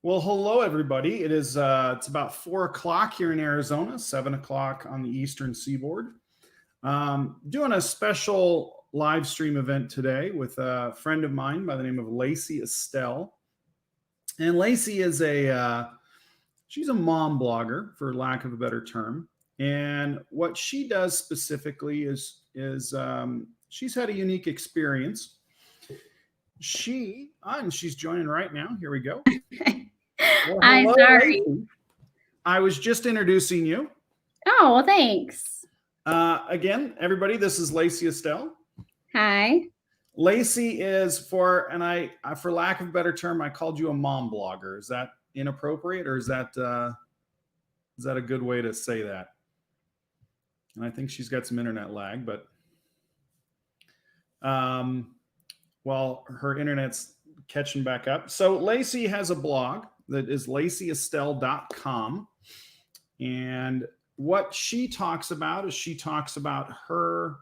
Well, hello everybody. It's about 4 o'clock here in Arizona, 7 o'clock on the Eastern Seaboard. Doing a special live stream event today with a friend of mine by the name of Lacy Estelle. And Lacy is she's a mom blogger, for lack of a better term. And what she does specifically is she's had a unique experience. And she's joining right now. Here we go. Well, I'm sorry. Lacy. I was just introducing you. Oh, well, thanks. Again, everybody, this is Lacy Estelle. Hi. Lacy is for lack of a better term, I called you a mom blogger. Is that inappropriate, or is that a good way to say that? And I think she's got some internet lag, but well, her internet's catching back up. So Lacy has a blog that is lacyestelle.com. And what she talks about is her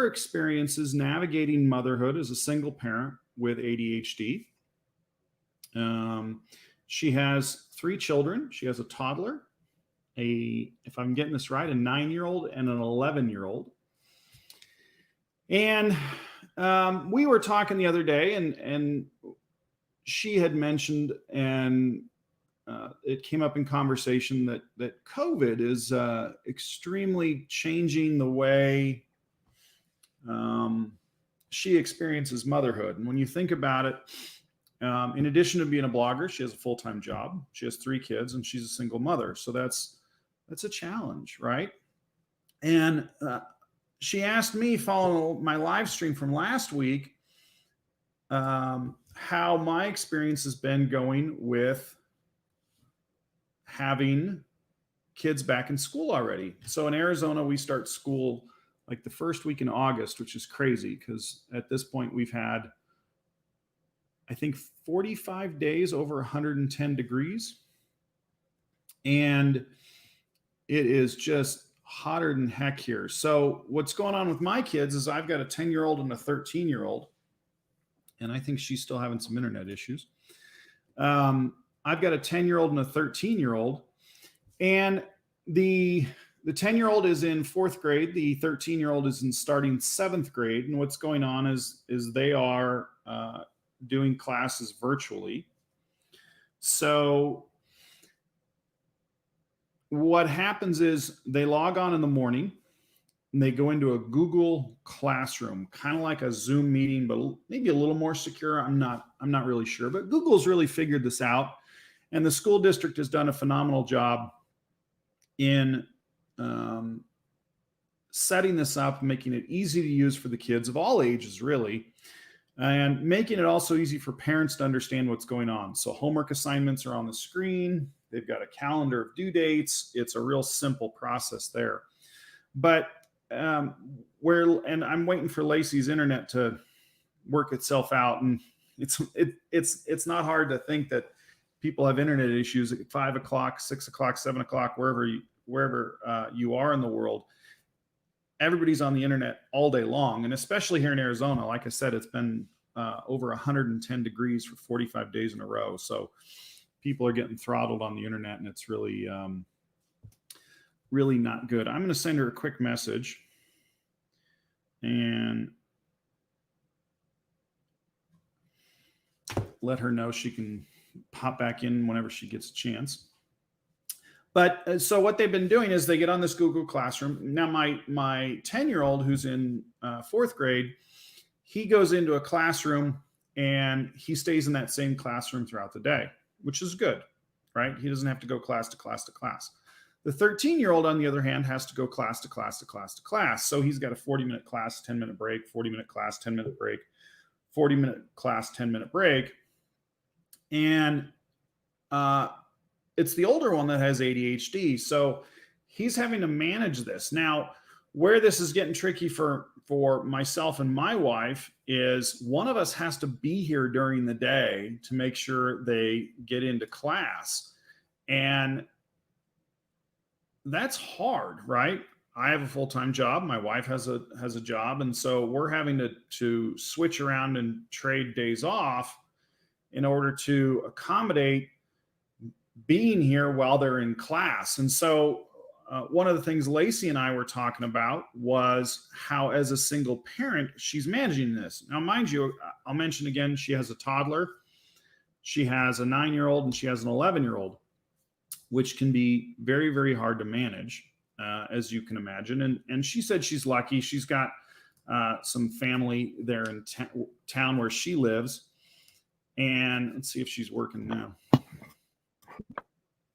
experiences navigating motherhood as a single parent with ADHD. She has 3 children. She has a toddler, if I'm getting this right, a 9-year-old and an 11-year-old. And we were talking the other day, and she had mentioned, and it came up in conversation that COVID is extremely changing the way she experiences motherhood. And when you think about it, in addition to being a blogger, she has a full-time job. She has 3 kids, and she's a single mother. So that's a challenge, right? And she asked me, following my live stream from last week, how my experience has been going with having kids back in school already. So in Arizona, we start school like the first week in August, which is crazy because at this point we've had, I think, 45 days over 110 degrees. And it is just hotter than heck here. So what's going on with my kids is I've got a 10-year-old and a 13-year-old. And I think she's still having some internet issues. I've got a 10-year-old and a 13-year-old. And the 10-year-old is in 4th grade. The 13-year-old is in starting 7th grade. And what's going on is they are doing classes virtually. So what happens is they log on in the morning and they go into a Google Classroom, kind of like a Zoom meeting, but maybe a little more secure. I'm not really sure, but Google's really figured this out. And the school district has done a phenomenal job in setting this up, making it easy to use for the kids of all ages, really, and making it also easy for parents to understand what's going on. So homework assignments are on the screen. They've got a calendar of due dates. It's a real simple process there. But I'm waiting for Lacy's internet to work itself out, and it's not hard to think that people have internet issues at 5 o'clock, 6 o'clock, 7 o'clock, wherever you are in the world. Everybody's on the internet all day long, and especially here in Arizona. Like I said, it's been over 110 degrees for 45 days in a row. So people are getting throttled on the internet, and it's really, really not good. I'm going to send her a quick message and let her know she can pop back in whenever she gets a chance. But so what they've been doing is they get on this Google Classroom. Now my 10-year-old who's in 4th grade, he goes into a classroom and he stays in that same classroom throughout the day, which is good, right? He doesn't have to go class to class to class. The 13-year-old, on the other hand, has to go class to class to class to class. So he's got a 40-minute class, 10-minute break, 40-minute class, 10-minute break, 40-minute class, 10-minute break. And it's the older one that has ADHD. So he's having to manage this. Now, where this is getting tricky for myself and my wife is one of us has to be here during the day to make sure they get into class. And that's hard, right? I have a full-time job. My wife has a job. And so we're having to switch around and trade days off. in order to accommodate being here while they're in class. And so one of the things Lacy and I were talking about was how, as a single parent, she's managing this. Now, mind you, I'll mention again, she has a toddler, she has a 9-year-old, and she has an 11-year-old, which can be very, very hard to manage, as you can imagine. And she said she's lucky. She's got some family there in town where she lives. And let's see if she's working now.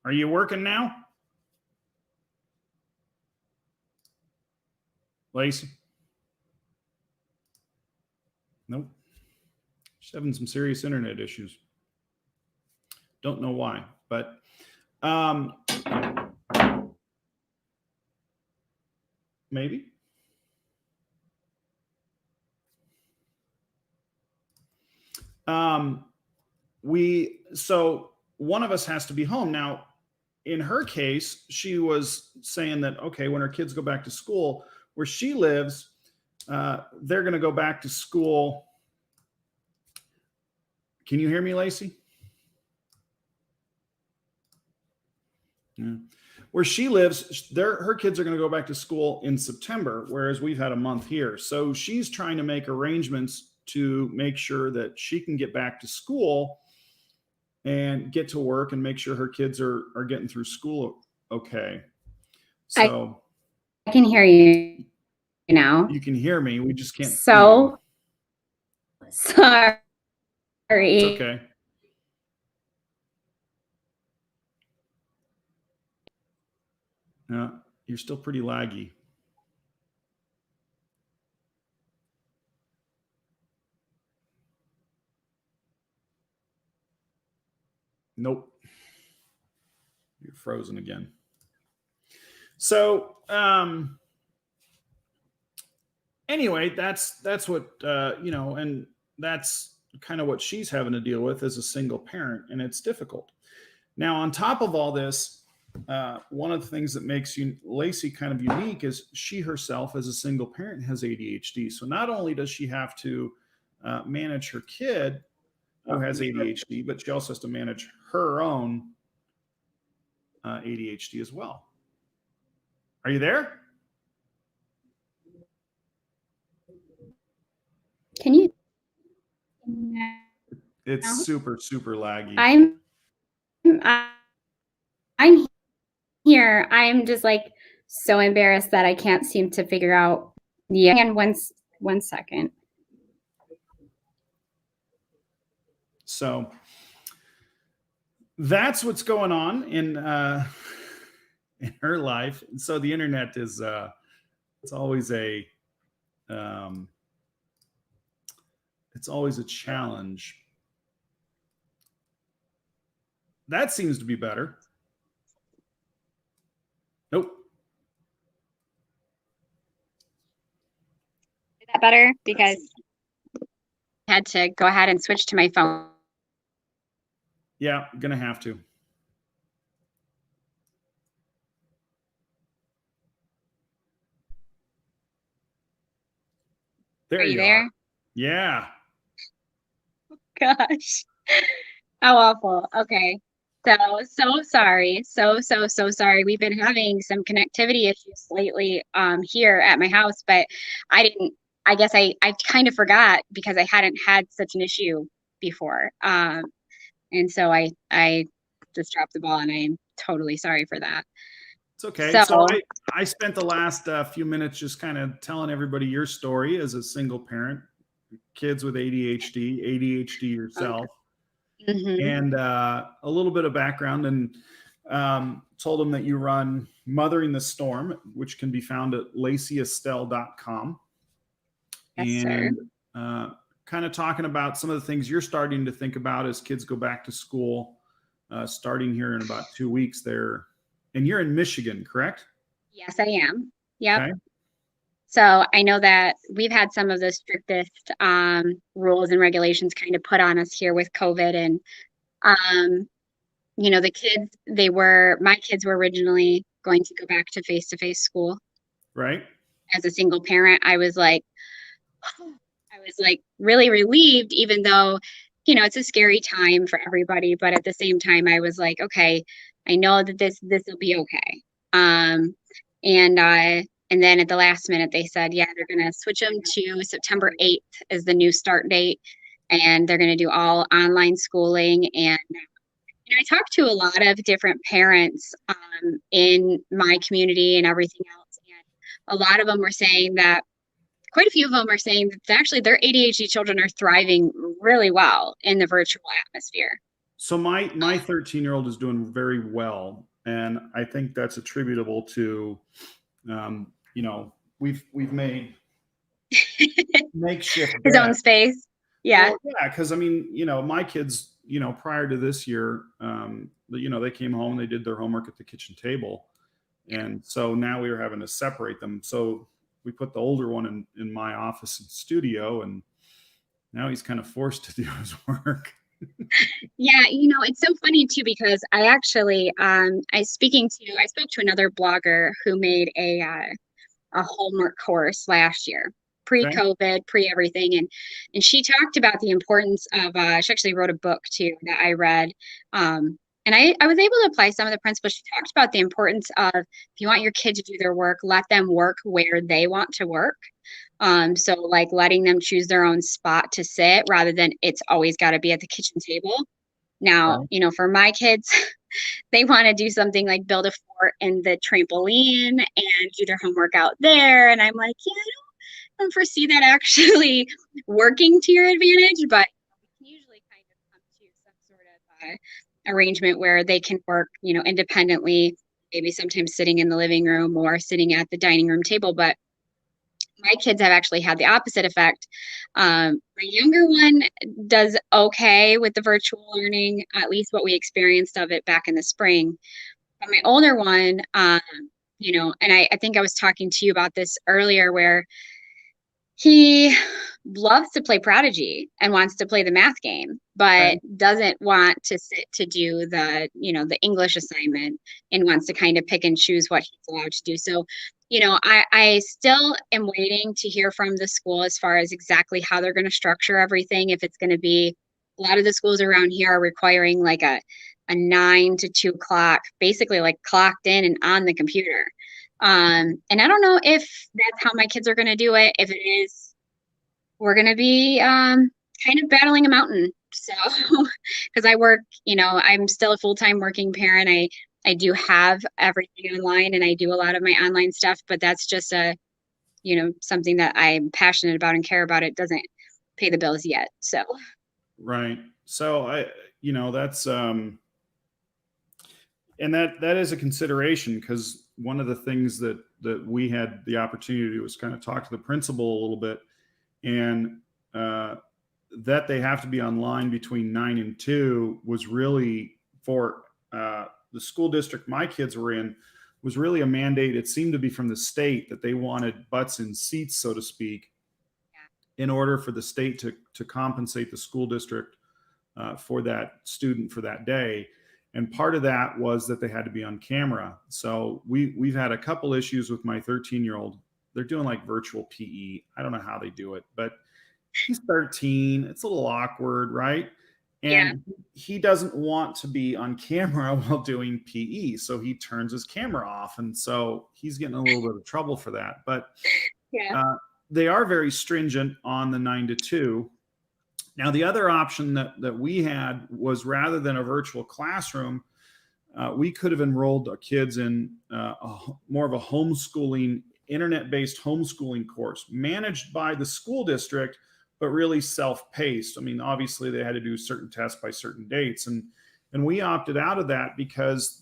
Are you working now, Lacy? Nope. She's having some serious internet issues. Don't know why, but maybe. So one of us has to be home. Now, in her case, she was saying that, okay, when her kids go back to school, where she lives, they're going to go back to school. Can you hear me, Lacy? Yeah. Where she lives, her kids are going to go back to school in September, whereas we've had a month here. So she's trying to make arrangements to make sure that she can get back to school and get to work and make sure her kids are getting through school okay. So I can hear you now. You can hear me. We just can't. So sorry. It's okay. Yeah, you're still pretty laggy. Nope. You're frozen again. So anyway, that's what and that's kind of what she's having to deal with as a single parent, and it's difficult. Now, on top of all this, one of the things that makes Lacy kind of unique is she herself, as a single parent, has ADHD. So not only does she have to manage her kid who has ADHD, but she also has to manage her own ADHD as well. Are you there? Can you? It's super, super laggy. I'm here. I'm just like so embarrassed that I can't seem to figure out. Yeah. And one second. So that's what's going on in her life. And so the internet is it's always a challenge. That seems to be better. Nope. Is that better? Because I had to go ahead and switch to my phone. Yeah, gonna have to. There you there? are. Yeah. Gosh. How awful. Okay. So sorry. So sorry. We've been having some connectivity issues lately here at my house, but I guess I kind of forgot because I hadn't had such an issue before. And so I just dropped the ball, and I am totally sorry for that. It's okay. So I spent the last few minutes just kind of telling everybody your story as a single parent, kids with ADHD yourself. Mm-hmm. And a little bit of background, and told them that you run Mothering the Storm, which can be found at lacyestelle.com. Yes, and sir. Kind of talking about some of the things you're starting to think about as kids go back to school, starting here in about 2 weeks there. And you're in Michigan, correct? Yes, I am. Yep. Okay. So I know that we've had some of the strictest rules and regulations kind of put on us here with COVID. And, the kids, my kids were originally going to go back to face-to-face school. Right. As a single parent, I was like really relieved, even though it's a scary time for everybody, but at the same time, I was like, okay, I know that this will be okay. And then at the last minute, they said, yeah, they're going to switch them to September 8th as the new start date, and they're going to do all online schooling. And I talked to a lot of different parents in my community and everything else, and a lot of them were saying that quite a few of them are saying that actually their ADHD children are thriving really well in the virtual atmosphere. So my 13-year-old is doing very well, and I think that's attributable to, we've made makeshift his own beds. space. Yeah. Well, yeah, because I mean, my kids, prior to this year, they came home and they did their homework at the kitchen table, and so now we were having to separate them. So we put the older one in my office and studio, and now he's kind of forced to do his work. Yeah, it's so funny too, because I actually I spoke to another blogger who made a homework course last year, pre-COVID, pre-everything, and she talked about the importance of she actually wrote a book too that I read. And I was able to apply some of the principles. She talked about the importance of, if you want your kid to do their work, let them work where they want to work. So like letting them choose their own spot to sit rather than it's always got to be at the kitchen table. Now, for my kids, they want to do something like build a fort in the trampoline and do their homework out there. And I'm like, yeah, I don't foresee that actually working to your advantage, but we can usually kind of come to some sort of arrangement where they can work, independently, maybe sometimes sitting in the living room or sitting at the dining room table. But my kids have actually had the opposite effect. My younger one does okay with the virtual learning, at least what we experienced of it back in the spring. But my older one, and I think I was talking to you about this earlier, where he loves to play Prodigy and wants to play the math game, but doesn't want to sit to do the English assignment and wants to kind of pick and choose what he's allowed to do. So, I still am waiting to hear from the school as far as exactly how they're going to structure everything. If it's going to be, a lot of the schools around here are requiring like a 9 to 2 o'clock, basically like clocked in and on the computer. And I don't know if that's how my kids are going to do it. If it is, we're going to be kind of battling a mountain. So, because I work, I'm still a full-time working parent. I do have everything online and I do a lot of my online stuff, but that's just something that I'm passionate about and care about. It doesn't pay the bills yet. So. Right. So that's, and that is a consideration, because one of the things that we had the opportunity to do was kind of talk to the principal a little bit, and that they have to be online between 9 and 2 was really for the school district my kids were in, was really a mandate. It seemed to be from the state that they wanted butts in seats, so to speak, in order for the state to compensate the school district for that student for that day. And part of that was that they had to be on camera. So we've had a couple issues with my 13-year-old. They're doing like virtual PE. I don't know how they do it, but he's 13. It's a little awkward, right? And he doesn't want to be on camera while doing PE. So he turns his camera off. And so he's getting a little bit of trouble for that. But they are very stringent on the 9 to 2. Now, the other option that we had was, rather than a virtual classroom, we could have enrolled our kids in more of a homeschooling, internet-based homeschooling course managed by the school district, but really self-paced. I mean, obviously they had to do certain tests by certain dates. And we opted out of that because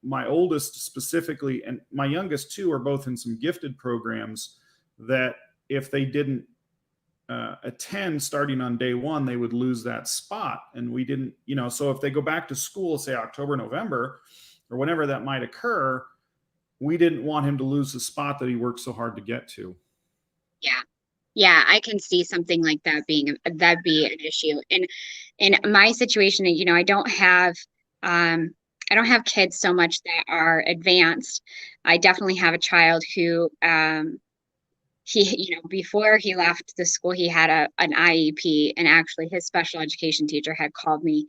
my oldest specifically, and my youngest too, are both in some gifted programs that if they didn't attend starting on day one, they would lose that spot. And we didn't, so if they go back to school, say October, November, or whenever that might occur, we didn't want him to lose the spot that he worked so hard to get to. Yeah, I can see something like that that'd be an issue. And in my situation, I don't have kids so much that are advanced. I definitely have a child who before he left the school, he had an IEP, and actually his special education teacher had called me.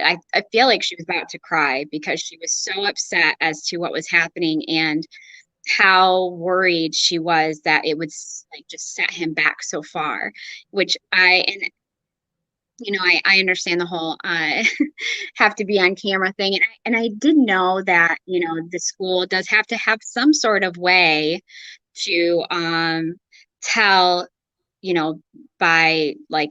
I feel like she was about to cry because she was so upset as to what was happening and how worried she was that it would like just set him back so far, which I understand the whole have to be on camera thing. And I did know that, the school does have to have some sort of way to tell, by like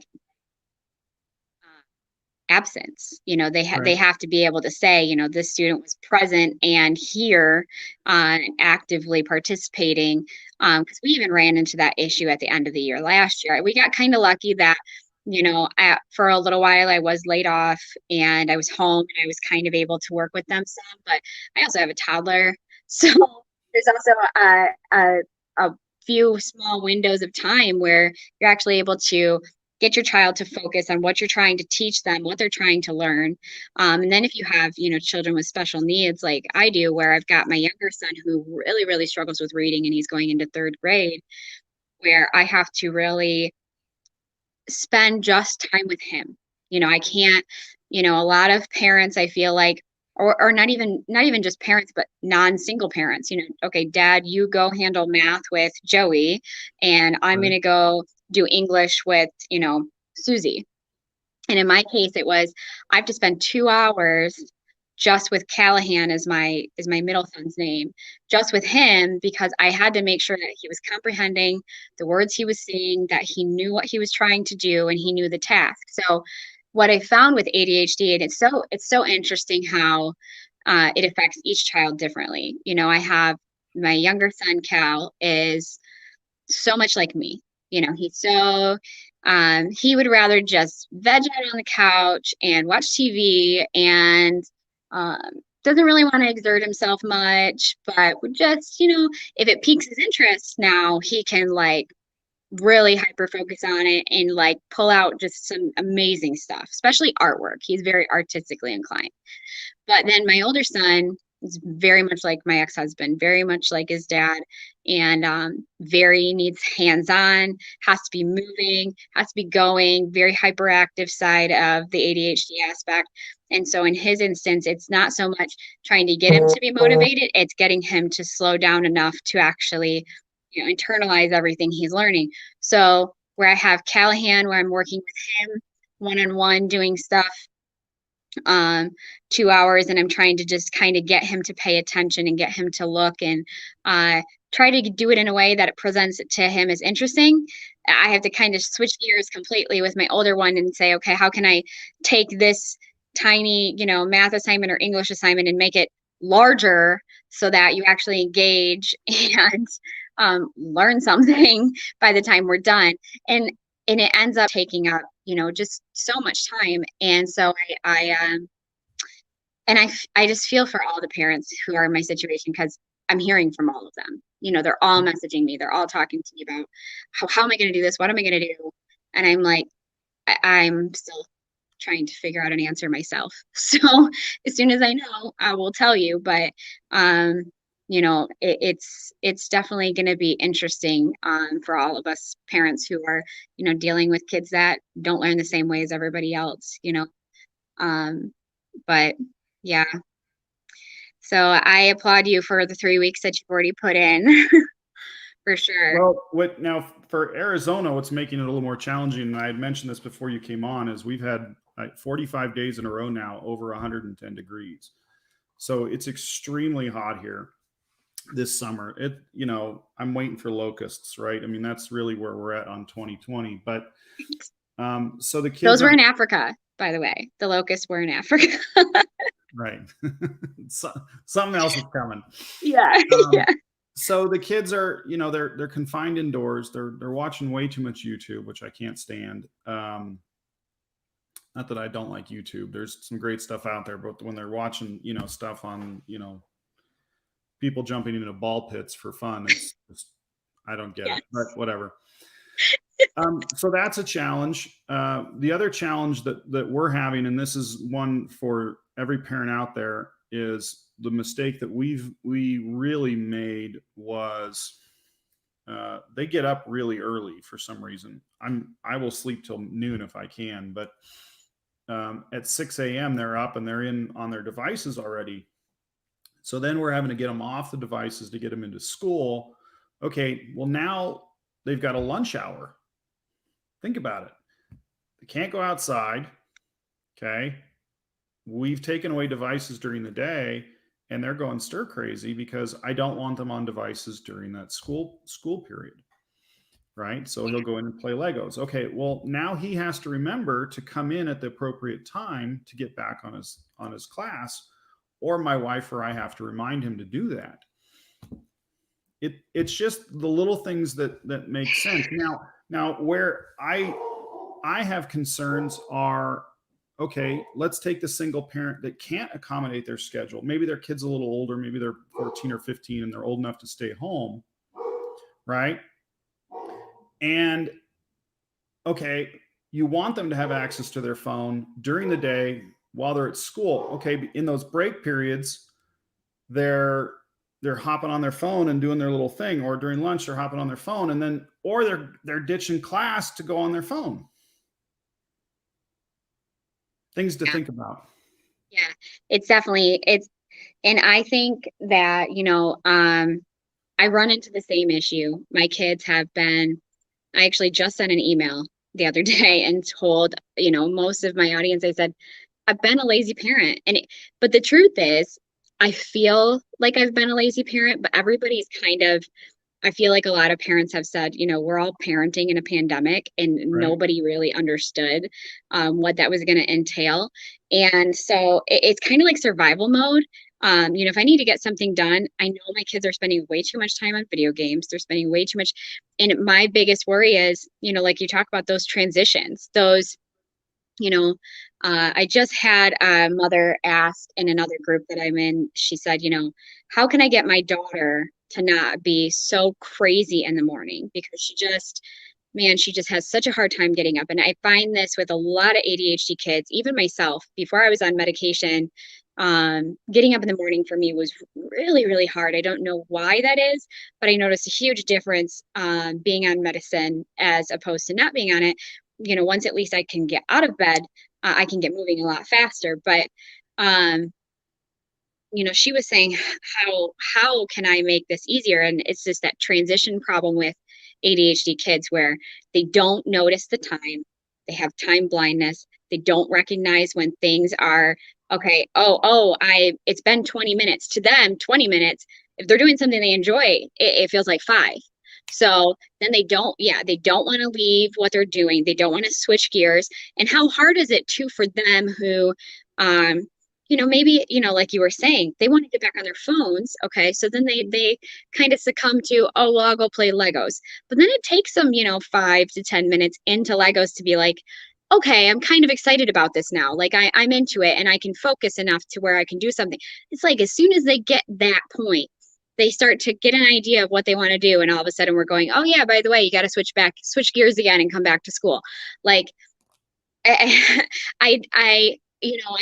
absence. They have to be able to say, this student was present and here actively participating. Because we even ran into that issue at the end of the year last year. We got kind of lucky that for a little while I was laid off and I was home and I was kind of able to work with them some, but I also have a toddler. So there's also a few small windows of time where you're actually able to get your child to focus on what you're trying to teach them, what they're trying to learn. And then if you have, children with special needs like I do, where I've got my younger son who really, really struggles with reading and he's going into 3rd grade, where I have to really spend just time with him. I can't, a lot of parents, I feel like, or not even just parents, but non-single parents, okay, Dad, you go handle math with Joey and I'm going to go do English with, Susie. And in my case, it was, I have to spend 2 hours just with Callahan is my middle son's name, just with him, because I had to make sure that he was comprehending the words he was saying, that he knew what he was trying to do, and he knew the task. So what I found with ADHD, and it's so interesting how it affects each child differently. I have my younger son, Cal, is so much like me. He's so he would rather just veg out on the couch and watch TV and doesn't really want to exert himself much, but would just, if it piques his interest, now he can like really hyper focus on it and like pull out just some amazing stuff, especially artwork. He's very artistically inclined. But then my older son is very much like my ex-husband, very much like his dad, and very needs hands-on, has to be moving, has to be going, very hyperactive side of the ADHD aspect. And so in his instance, it's not so much trying to get him to be motivated, it's getting him to slow down enough to actually, internalize everything he's learning. So where I have Callahan, where I'm working with him one-on-one doing stuff, 2 hours, and I'm trying to just kind of get him to pay attention and get him to look and try to do it in a way that it presents it to him as interesting. I have to kind of switch gears completely with my older one and say, okay, how can I take this tiny, math assignment or English assignment and make it larger so that you actually engage and learn something by the time we're done. And it ends up taking up, just so much time. And so I just feel for all the parents who are in my situation, because I'm hearing from all of them. They're all messaging me. They're all talking to me about how am I going to do this? What am I going to do? And I'm like, I'm still trying to figure out an answer myself. So as soon as I know, I will tell you. But it's definitely going to be interesting for all of us parents who are, dealing with kids that don't learn the same way as everybody else, but yeah. So I applaud you for the 3 weeks that you've already put in. For sure. Well, now for Arizona, what's making it a little more challenging, and I had mentioned this before you came on, is we've had 45 days in a row now over 110 degrees. So it's extremely hot here this summer. I'm waiting for locusts, right? I mean, that's really where we're at on 2020. But so the kids, those were in Africa, by the way. The locusts were in Africa. Right. Something else is coming. Yeah. Yeah. So the kids are, they're confined indoors. They're watching way too much YouTube, which I can't stand. Not that I don't like YouTube. There's some great stuff out there, but when they're watching, stuff on, people jumping into ball pits for fun, it's just, I don't get it, but whatever. So that's a challenge. The other challenge that we're having, and this is one for every parent out there, is the mistake that we really made was They get up really early for some reason. I will sleep till noon if I can, but at 6 a.m. they're up and they're in on their devices already. So then we're having to get them off the devices to get them into school. Okay, well now they've got a lunch hour. Think about it. They can't go outside. Okay. We've taken away devices during the day and they're going stir crazy because I don't want them on devices during that school period. Right. So he'll go in and play Legos. Okay. Well, now he has to remember to come in at the appropriate time to get back on his class, or my wife or I have to remind him to do that. It's just the little things that make sense. Now where I have concerns are, okay, let's take the single parent that can't accommodate their schedule. Maybe their kid's a little older, maybe they're 14 or 15 and they're old enough to stay home, right? And okay, you want them to have access to their phone during the day while they're at school. Okay, in those break periods, they're hopping on their phone and doing their little thing, or during lunch they're hopping on their phone, and then or they're ditching class to go on their phone. Things to think about. Yeah, it's definitely and I think that, I run into the same issue. My kids have been, I actually just sent an email the other day and told, most of my audience, I said, I've been a lazy parent. But the truth is, I feel like I've been a lazy parent, but everybody's I feel like a lot of parents have said, we're all parenting in a pandemic and nobody really understood what that was going to entail. And so it's kind of like survival mode. If I need to get something done, I know my kids are spending way too much time on video games. They're spending way too much. And my biggest worry is, like you talk about those transitions, I just had a mother ask in another group that I'm in, she said, how can I get my daughter to not be so crazy in the morning? Because she just has such a hard time getting up. And I find this with a lot of ADHD kids, even myself, before I was on medication, getting up in the morning for me was really, really hard. I don't know why that is, but I noticed a huge difference being on medicine as opposed to not being on it. Once at least I can get out of bed, I can get moving a lot faster. But, she was saying, how can I make this easier? And it's just that transition problem with ADHD kids where they don't notice the time. They have time blindness. They don't recognize when things are, okay, it's been 20 minutes. To them, 20 minutes, if they're doing something they enjoy, it feels like 5. So then they don't want to leave what they're doing. They don't want to switch gears. And how hard is it too for them who, maybe, like you were saying, they want to get back on their phones. Okay. So then they kind of succumb to, oh, well, I'll go play Legos. But then it takes them, 5 to 10 minutes into Legos to be like, okay, I'm kind of excited about this now. Like I'm into it and I can focus enough to where I can do something. It's like, as soon as they get that point, they start to get an idea of what they want to do. And all of a sudden we're going, oh yeah, by the way, you got to switch gears again and come back to school. Like I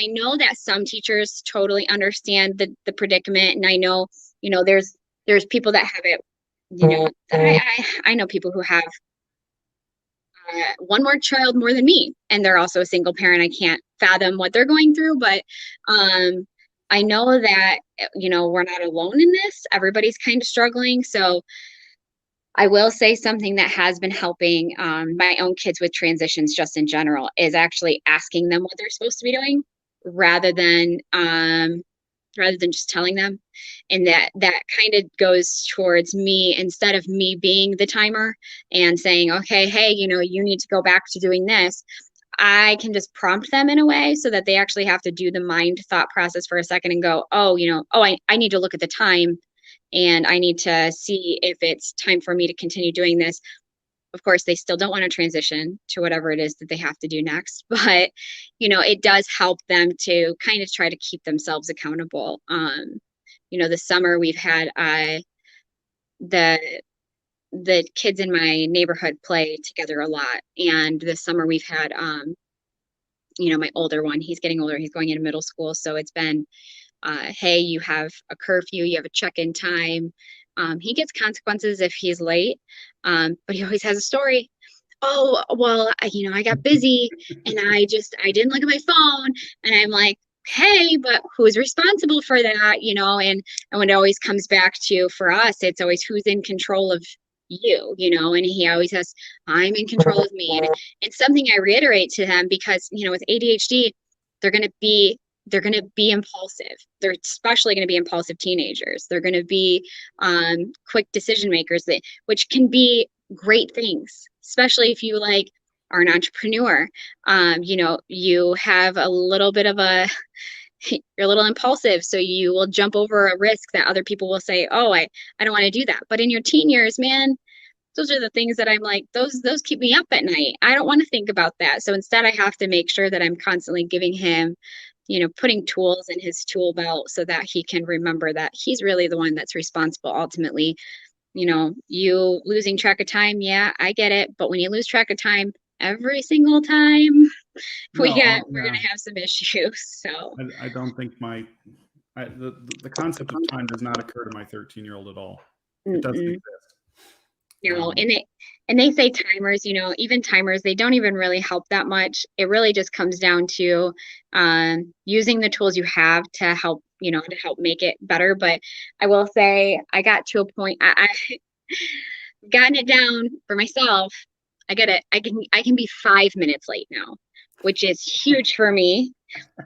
know that some teachers totally understand the predicament. And I know, there's people that have it, I know people who have one more child more than me, and they're also a single parent. I can't fathom what they're going through, but I know that, we're not alone in this. Everybody's kind of struggling. So I will say something that has been helping my own kids with transitions just in general is actually asking them what they're supposed to be doing rather than just telling them. And that kind of goes towards me, instead of me being the timer and saying, okay, hey, you need to go back to doing this. I can just prompt them in a way so that they actually have to do the mind thought process for a second and go, I need to look at the time and I need to see if it's time for me to continue doing this. Of course, they still don't want to transition to whatever it is that they have to do next, but it does help them to kind of try to keep themselves accountable. This summer we've had the kids in my neighborhood play together a lot. And this summer we've had, my older one, he's getting older, he's going into middle school. So it's been, hey, you have a curfew, you have a check-in time. He gets consequences if he's late, but he always has a story. Oh, well, I got busy and I didn't look at my phone. And I'm like, hey, but who's responsible for that? And when it always comes back to, for us, it's always who's in control of and he always has, I'm in control of me. And something I reiterate to him, because, with ADHD, they're going to be impulsive. They're especially going to be impulsive teenagers. They're going to be quick decision makers, which can be great things, especially if you are an entrepreneur. You have a little bit of you're a little impulsive, so you will jump over a risk that other people will say, oh, I don't want to do that. But in your teen years, man, those are the things that I'm like, those keep me up at night. I don't want to think about that. So instead, I have to make sure that I'm constantly giving him, putting tools in his tool belt so that he can remember that he's really the one that's responsible ultimately. You losing track of time, yeah, I get it. But when you lose track of time every single time, we're gonna have some issues. So I don't think the concept of time does not occur to my 13-year-old at all. It doesn't exist. And they say timers, even timers, they don't even really help that much. It really just comes down to using the tools you have to help, to help make it better. But I will say I got to a point, I've gotten it down for myself. I can be 5 minutes late now, which is huge for me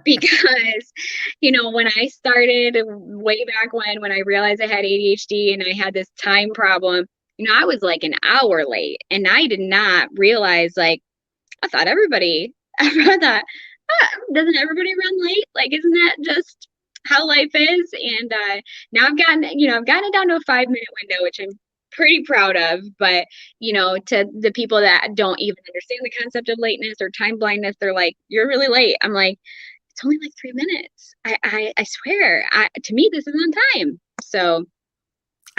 because, when I started way back when I realized I had ADHD and I had this time problem, I was like an hour late, and I did not realize, I thought doesn't everybody run late? Isn't that just how life is? And now I've gotten it down to a 5-minute window, which I'm pretty proud of. But, to the people that don't even understand the concept of lateness or time blindness, they're like, you're really late. I'm like, it's only 3 minutes. I swear, to me, this is on time. So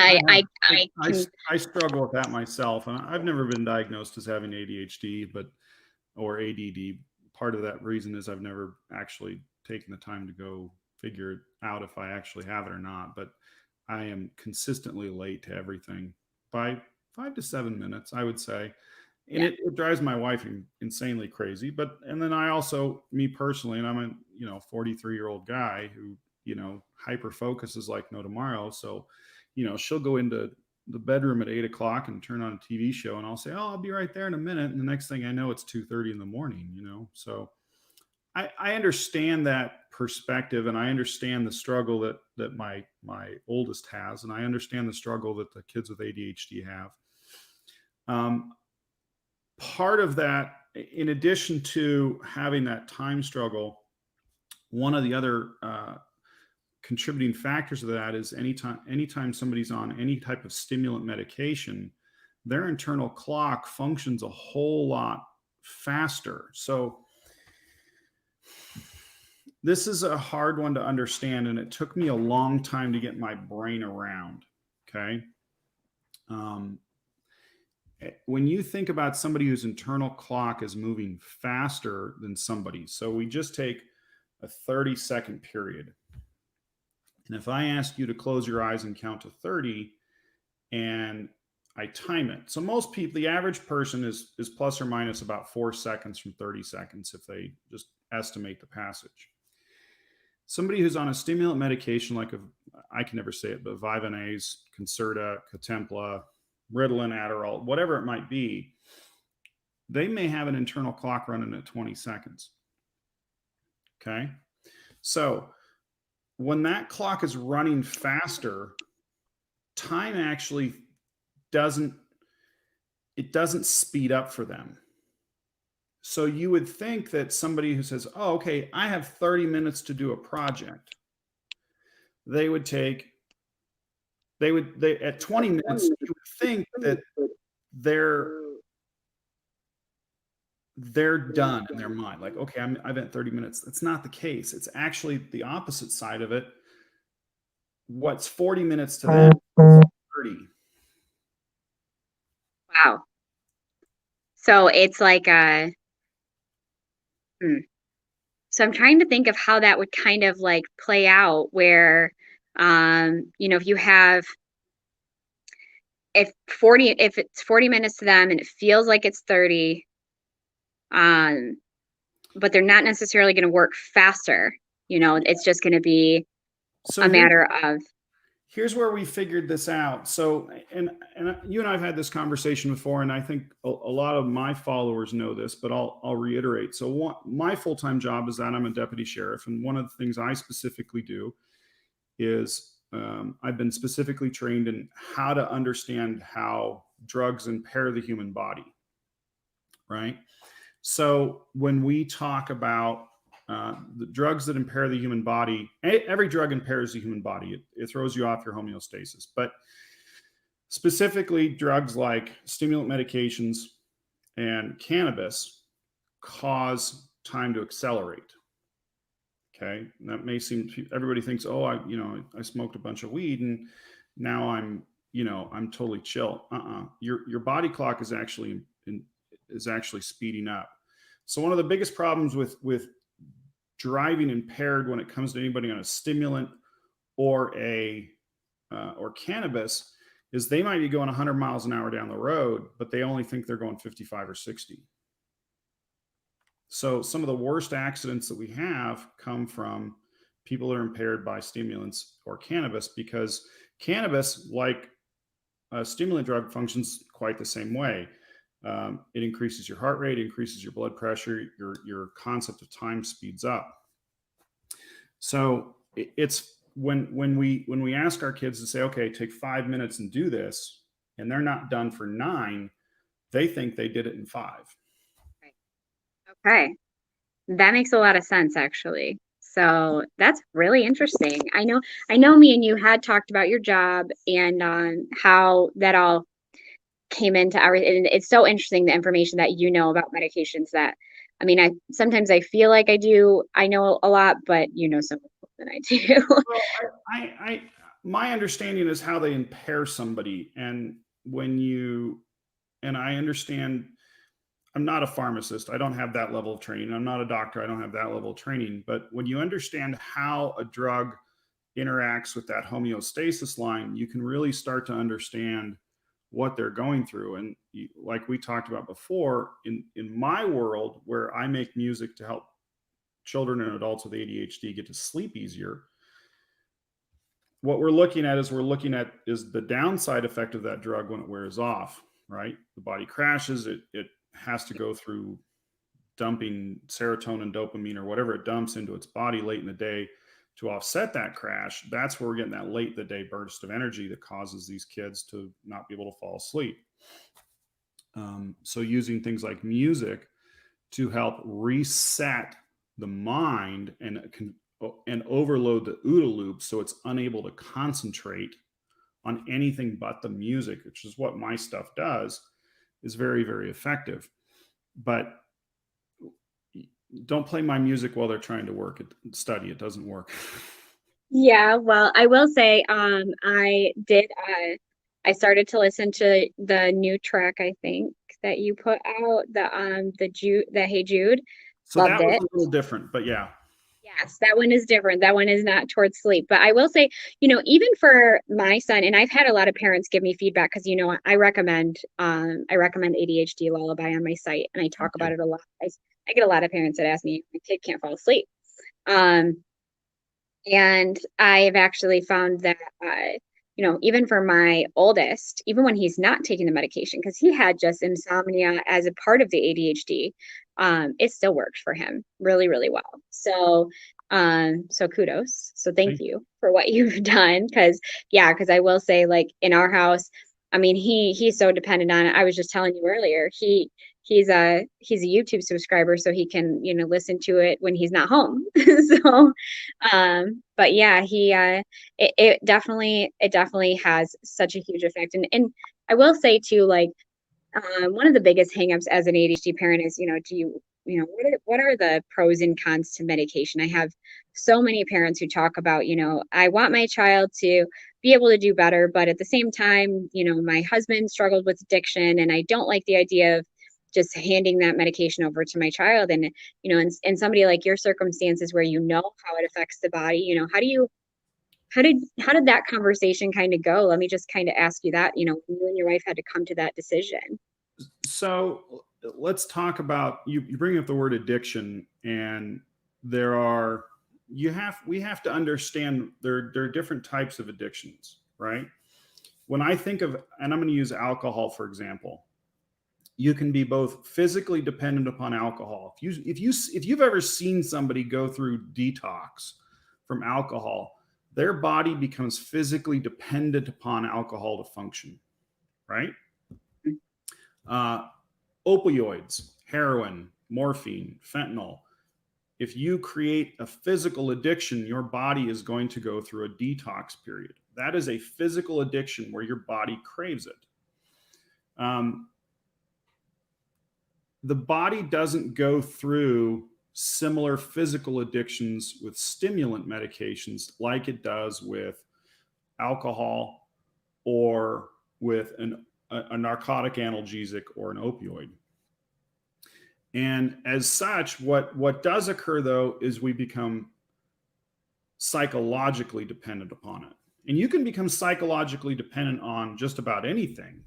I struggle with that myself, and I've never been diagnosed as having ADHD, or ADD. Part of that reason is I've never actually taken the time to go figure it out if I actually have it or not. But I am consistently late to everything by 5 to 7 minutes, I would say. And it drives my wife insanely crazy. And then I also, me personally, and I'm a 43-year-old guy who hyper focuses like no tomorrow. So she'll go into the bedroom at 8 o'clock and turn on a TV show, and I'll say, oh, I'll be right there in a minute. And the next thing I know, it's 2:30 in the morning, So I understand that perspective, and I understand the struggle that my oldest has, and I understand the struggle that the kids with ADHD have. Part of that, in addition to having that time struggle, one of the other contributing factors of that is anytime somebody's on any type of stimulant medication, their internal clock functions a whole lot faster. So this is a hard one to understand, and it took me a long time to get my brain around. Okay. When you think about somebody whose internal clock is moving faster than somebody, so we just take a 30-second period. And if I ask you to close your eyes and count to 30, and I time it. So most people, the average person is plus or minus about 4 seconds from 30 seconds if they just estimate the passage. Somebody who's on a stimulant medication I can never say it, but Vyvanase, Concerta, Cotempla, Ritalin, Adderall, whatever it might be, they may have an internal clock running at 20 seconds. Okay. So when that clock is running faster, time actually doesn't speed up for them. So you would think that somebody who says, oh, okay, I have 30 minutes to do a project, they at 20 minutes, you would think that they're done in their mind. Like, okay, I've been 30 minutes. That's not the case. It's actually the opposite side of it. What's 40 minutes to them is 30. Wow. So it's like so I'm trying to think of how that would kind of play out where, if you have if it's 40 minutes to them and it feels like it's 30, but they're not necessarily going to work faster, it's just going to be So a matter of. here's where we figured this out. So, and you and I have had this conversation before, and I think a lot of my followers know this, but I'll reiterate. So my full-time job is that I'm a deputy sheriff. And one of the things I specifically do is I've been specifically trained in how to understand how drugs impair the human body, right? So when we talk about the drugs that impair the human body, every drug impairs the human body. It throws you off your homeostasis. But specifically, drugs like stimulant medications and cannabis cause time to accelerate. Okay, and that may seem, everybody thinks, oh, I smoked a bunch of weed and now I'm totally chill. Your body clock is actually speeding up. So one of the biggest problems with driving impaired when it comes to anybody on a stimulant or or cannabis is they might be going 100 miles an hour down the road, but they only think they're going 55 or 60. So some of the worst accidents that we have come from people that are impaired by stimulants or cannabis, because cannabis, like a stimulant drug, functions quite the same way. It increases your heart rate, increases your blood pressure, your concept of time speeds up. So it's when we ask our kids to say, okay, take 5 minutes and do this, and they're not done for 9, they think they did it in 5. Okay. That makes a lot of sense, actually. So that's really interesting. I know me and you had talked about your job and how that all came into everything. And it's so interesting, the information that you know about medications that, I mean, sometimes I feel like I know a lot, but you know so much more than I do. Well, my understanding is how they impair somebody. And I understand, I'm not a pharmacist. I don't have that level of training. I'm not a doctor. I don't have that level of training. But when you understand how a drug interacts with that homeostasis line, you can really start to understand what they're going through. And like we talked about before, in my world where I make music to help children and adults with ADHD get to sleep easier, what we're looking at is the downside effect of that drug when it wears off, right? The body crashes, it has to go through dumping serotonin, dopamine, or whatever it dumps into its body late in the day to offset that crash. That's where we're getting that late in the day burst of energy that causes these kids to not be able to fall asleep. So using things like music to help reset the mind and overload the OODA loop so it's unable to concentrate on anything but the music, which is what my stuff does, is very, very effective. But don't play my music while they're trying to study. It doesn't work. Yeah, well, I will say, I started to listen to the new track, I think, that you put out, the Hey Jude. So Loved that was it. a little different, but yeah. Yes, that one is different. That one is not towards sleep. But I will say, even for my son, and I've had a lot of parents give me feedback because, I recommend ADHD Lullaby on my site and I talk about it a lot. I get a lot of parents that ask me, my kid can't fall asleep. And I've actually found that, even for my oldest, even when he's not taking the medication, because he had just insomnia as a part of the ADHD, it still worked for him really, really well. So, so kudos. So thank you for what you've done. Because I will say, like in our house, I mean, he's so dependent on it. I was just telling you earlier, he's a YouTube subscriber, so he can, listen to it when he's not home. So, but yeah, it definitely has such a huge effect. And I will say too, like, one of the biggest hangups as an ADHD parent is, what are the pros and cons to medication? I have so many parents who talk about, I want my child to be able to do better, but at the same time, my husband struggled with addiction and I don't like the idea of just handing that medication over to my child. And, in somebody like your circumstances where how it affects the body, how do you how did that conversation kind of go? Let me just kind of ask you that, you and your wife had to come to that decision. So let's talk about, you bring up the word addiction, and we have to understand there are different types of addictions, right? When I think of, and I'm going to use alcohol, for example, you can be both physically dependent upon alcohol. If you've ever seen somebody go through detox from alcohol, their body becomes physically dependent upon alcohol to function, right? Opioids, heroin, morphine, fentanyl. If you create a physical addiction, your body is going to go through a detox period. That is a physical addiction where your body craves it. The body doesn't go through similar physical addictions with stimulant medications like it does with alcohol or with a narcotic analgesic or an opioid. And as such, what does occur, though, is we become psychologically dependent upon it. And you can become psychologically dependent on just about anything.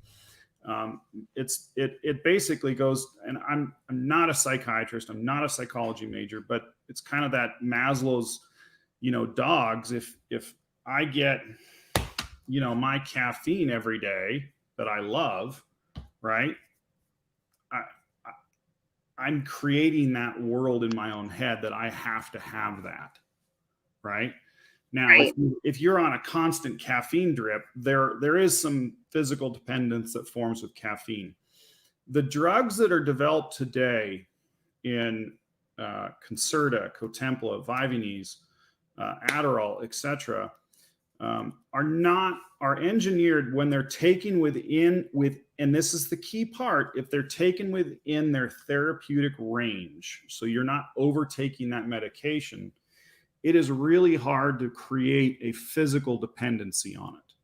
It basically goes, and I'm not a psychiatrist, I'm not a psychology major, but it's kind of that Maslow's, dogs. If I get, my caffeine every day that I love, right? I'm creating that world in my own head that I have to have that, right? Now, Right. if you're on a constant caffeine drip, there is some physical dependence that forms with caffeine. The drugs that are developed today in Concerta, Cotempla, Vyvanse, Adderall, etc., are engineered when they're taken and this is the key part, if they're taken within their therapeutic range, so you're not overtaking that medication, it is really hard to create a physical dependency on it.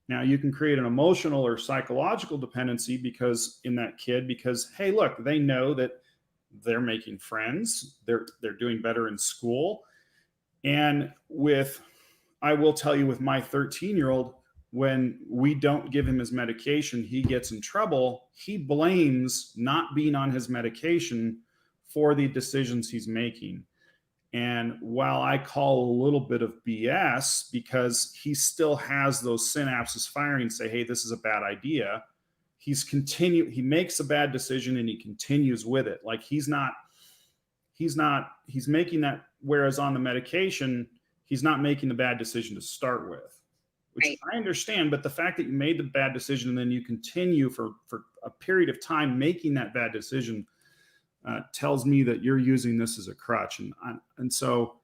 Now, you can create an emotional or psychological dependency because hey, look, they know that they're making friends, they're doing better in school. And I will tell you, with my 13-year-old, when we don't give him his medication, he gets in trouble. He blames not being on his medication for the decisions he's making. And while I call a little bit of BS, because he still has those synapses firing, say, hey, this is a bad idea, he makes a bad decision and he continues with it. Like he's making that, whereas on the medication, he's not making the bad decision to start with, which Right. I understand. But the fact that you made the bad decision and then you continue for a period of time making that bad decision tells me that you're using this as a crutch. And so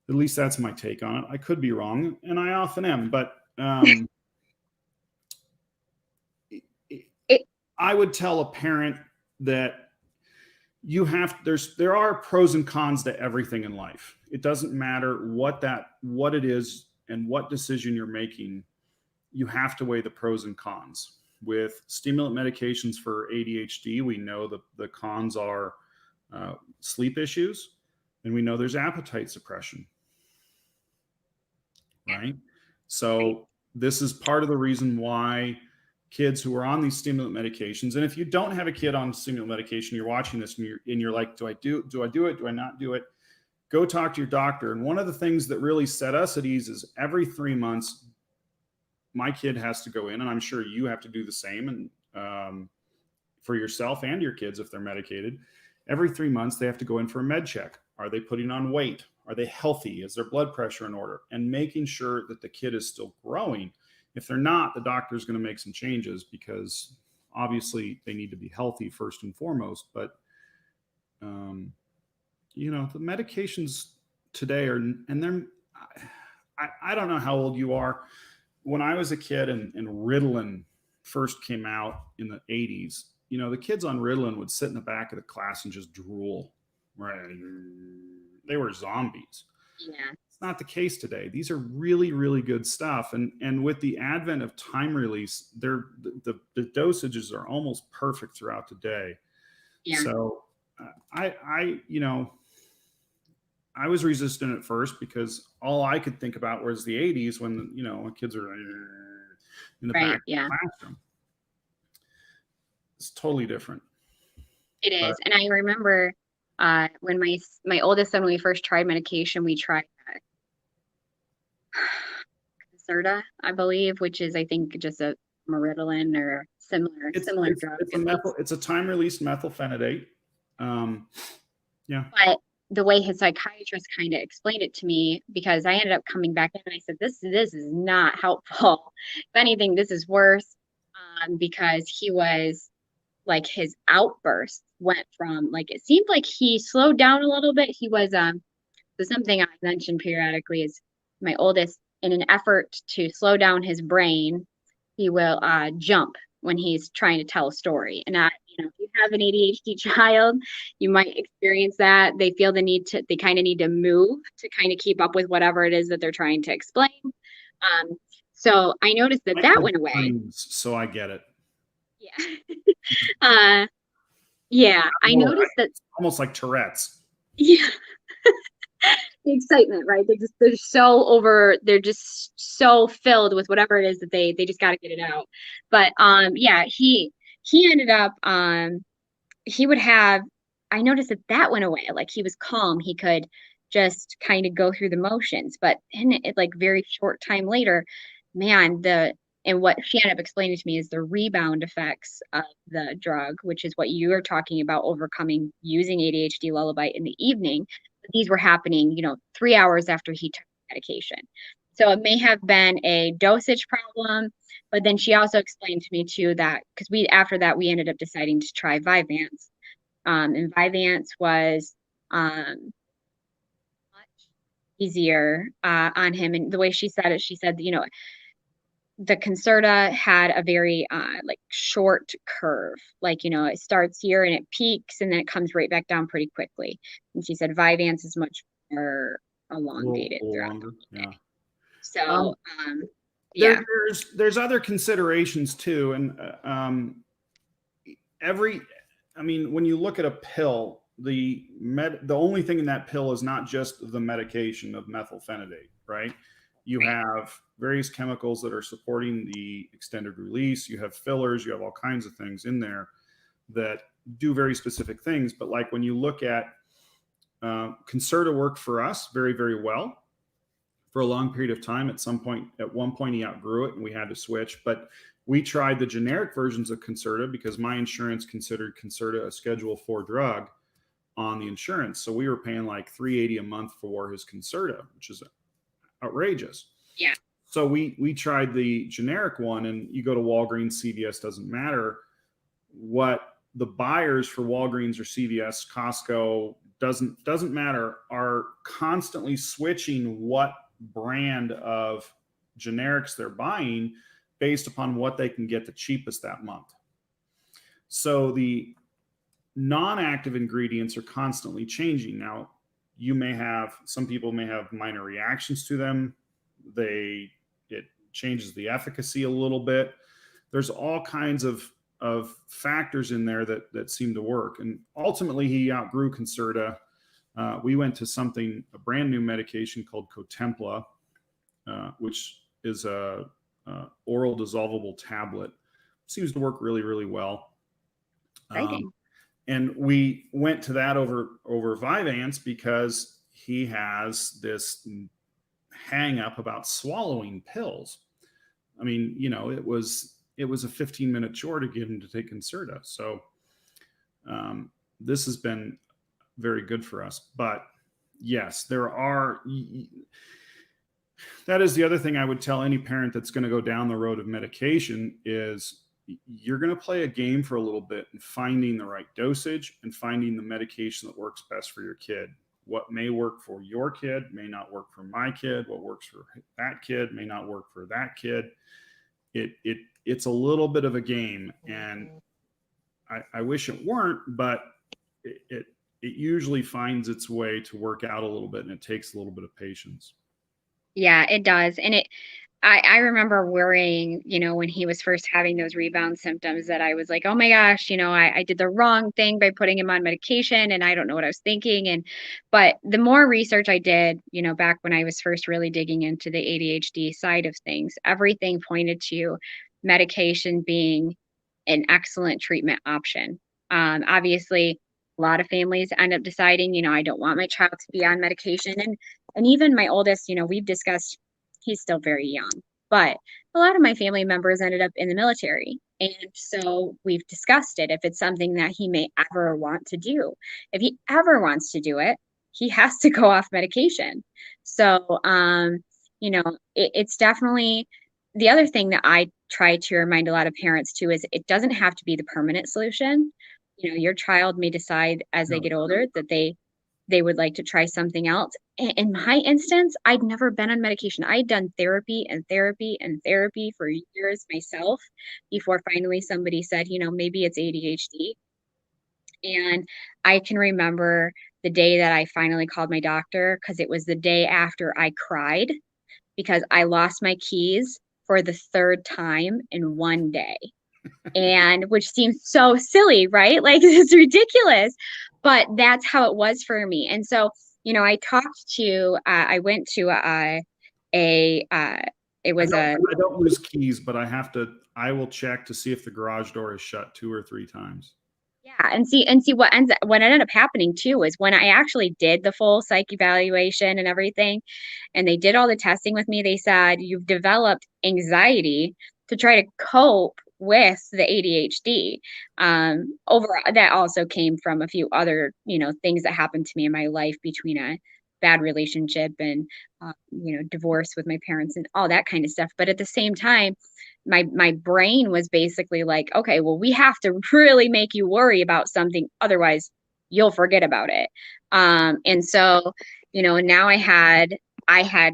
at least that's my take on it. I could be wrong, and I often am, but I would tell a parent that there are pros and cons to everything in life. It doesn't matter what it is and what decision you're making. You have to weigh the pros and cons. With stimulant medications for ADHD, we know the cons are sleep issues, and we know there's appetite suppression, right? So this is part of the reason why kids who are on these stimulant medications, and if you don't have a kid on stimulant medication, you're watching this and you're like, do I do it? Do I not do it? Go talk to your doctor. And one of the things that really set us at ease is every 3 months, my kid has to go in, and I'm sure you have to do the same, and for yourself and your kids if they're medicated. Every 3 months, they have to go in for a med check. Are they putting on weight? Are they healthy? Is their blood pressure in order? And making sure that the kid is still growing. If they're not, the doctor is going to make some changes because obviously they need to be healthy first and foremost. But, the medications today I don't know how old you are. When I was a kid and Ritalin first came out in the 80s, the kids on Ritalin would sit in the back of the class and just drool, right? They were zombies. Yeah. It's not the case today. These are really, really good stuff. And with the advent of time release, the dosages are almost perfect throughout the day. Yeah. So I was resistant at first because all I could think about was the 80s when, you know, when kids are in the back Right. of Yeah, the classroom. It's totally different. it But is. And I remember when my oldest son, when we first tried medication, we tried Concerta, I believe, which is, I think, just a Ritalin or similar drug. it's a time released methylphenidate. Yeah. But the way his psychiatrist kind of explained it to me, because I ended up coming back in and I said, this is not helpful. If anything, this is worse, because he was like, his outbursts went from, like, it seemed like he slowed down a little bit. He was so something I mentioned periodically is my oldest, in an effort to slow down his brain, he will jump when he's trying to tell a story. And you know, if you have an ADHD child, you might experience that. They feel they kind of need to move to kind of keep up with whatever it is that they're trying to explain. So I noticed that that went away. So I get it. Yeah. Yeah, I noticed that. Almost like Tourette's. Yeah. The excitement, right? They're just so filled with whatever it is that they just got to get it out. But yeah, he ended up he would have, I noticed that went away. Like, he was calm, he could just kind of go through the motions. But in it, like, very short time later, man, and what she ended up explaining to me is the rebound effects of the drug, which is what you are talking about, overcoming using ADHD lullaby in the evening. These were happening, you know, 3 hours after he took medication. So it may have been a dosage problem, but then she also explained to me too that, because after that we ended up deciding to try Vyvanse, and Vyvanse was much easier on him. And the way she said it, she said, you know, the Concerta had a very like, short curve. Like, you know, it starts here and it peaks and then it comes right back down pretty quickly. And she said Vyvanse is much more elongated throughout the day. Yeah. So yeah, there's other considerations too, and I mean, when you look at a pill, the only thing in that pill is not just the medication of methylphenidate, right? You have various chemicals that are supporting the extended release. You have fillers. You have all kinds of things in there that do very specific things. But like when you look at Concerta worked for us very, very well for a long period of time. At one point, he outgrew it and we had to switch. But we tried the generic versions of Concerta because my insurance considered Concerta a Schedule 4 drug on the insurance. So we were paying like $380 a month for his Concerta, which is outrageous. Yeah. So we tried the generic one, and you go to Walgreens, CVS, doesn't matter. What the buyers for Walgreens or CVS, Costco, doesn't matter, are constantly switching what brand of generics they're buying based upon what they can get the cheapest that month. So the non-active ingredients are constantly changing. Now, some people may have minor reactions to them. It changes the efficacy a little bit. There's all kinds of factors in there that seem to work. And ultimately, he outgrew Concerta. We went to a brand new medication called Cotempla, which is a oral dissolvable tablet. Seems to work really, really well. And we went to that over Vyvanse because he has this hang up about swallowing pills. I mean, you know, it was a 15-minute chore to get him to take Concerta. So this has been very good for us. But yes, that is the other thing I would tell any parent that's going to go down the road of medication is you're going to play a game for a little bit in finding the right dosage and finding the medication that works best for your kid. What may work for your kid may not work for my kid. What works for that kid may not work for that kid. It's a little bit of a game, and I wish it weren't, but it usually finds its way to work out a little bit, and it takes a little bit of patience. Yeah, it does. And I remember worrying, when he was first having those rebound symptoms that I was like, oh my gosh, I did the wrong thing by putting him on medication and I don't know what I was thinking. But the more research I did, back when I was first really digging into the ADHD side of things, everything pointed to medication being an excellent treatment option. Obviously, a lot of families end up deciding, I don't want my child to be on medication. And even my oldest, we've discussed he's still very young, but a lot of my family members ended up in the military. And so we've discussed it if it's something that he may ever want to do. If he ever wants to do it, he has to go off medication. So, it's definitely the other thing that I try to remind a lot of parents too is it doesn't have to be the permanent solution. Your child may decide as they No. get older that they would like to try something else. In my instance, I'd never been on medication. I'd done therapy and therapy and therapy for years myself before finally somebody said, maybe it's ADHD. And I can remember the day that I finally called my doctor because it was the day after I cried because I lost my keys for the third time in one day. And which seems so silly, right? Like it's ridiculous, but that's how it was for me. And so, I went to a it was I don't lose keys, but I will check to see if the garage door is shut 2 or 3 times. yeah, and see what ended up happening too was when I actually did the full psych evaluation and everything, and they did all the testing with me, they said you've developed anxiety to try to cope with the ADHD. Over that also came from a few other, things that happened to me in my life between a bad relationship and divorce with my parents and all that kind of stuff. But at the same time, my brain was basically like, okay, well, we have to really make you worry about something, otherwise you'll forget about it. And so, now I had I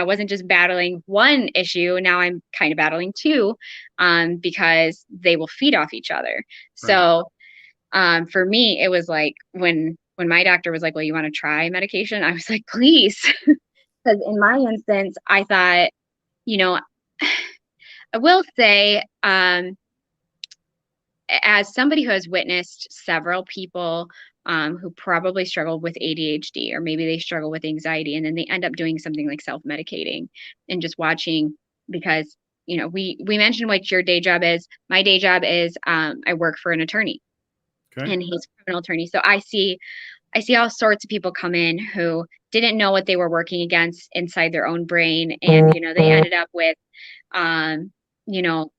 wasn't just battling one issue. Now I'm kind of battling two, because they will feed off each other. Right. So, for me, it was like when my doctor was like, well, you want to try medication? I was like, please. Because in my instance, I thought, you know, I will say, as somebody who has witnessed several people who probably struggle with ADHD or maybe they struggle with anxiety and then they end up doing something like self-medicating and just watching because we mentioned what your day job is. My day job is I work for an attorney. Okay. And he's a criminal attorney. So I see all sorts of people come in who didn't know what they were working against inside their own brain and they ended up with you know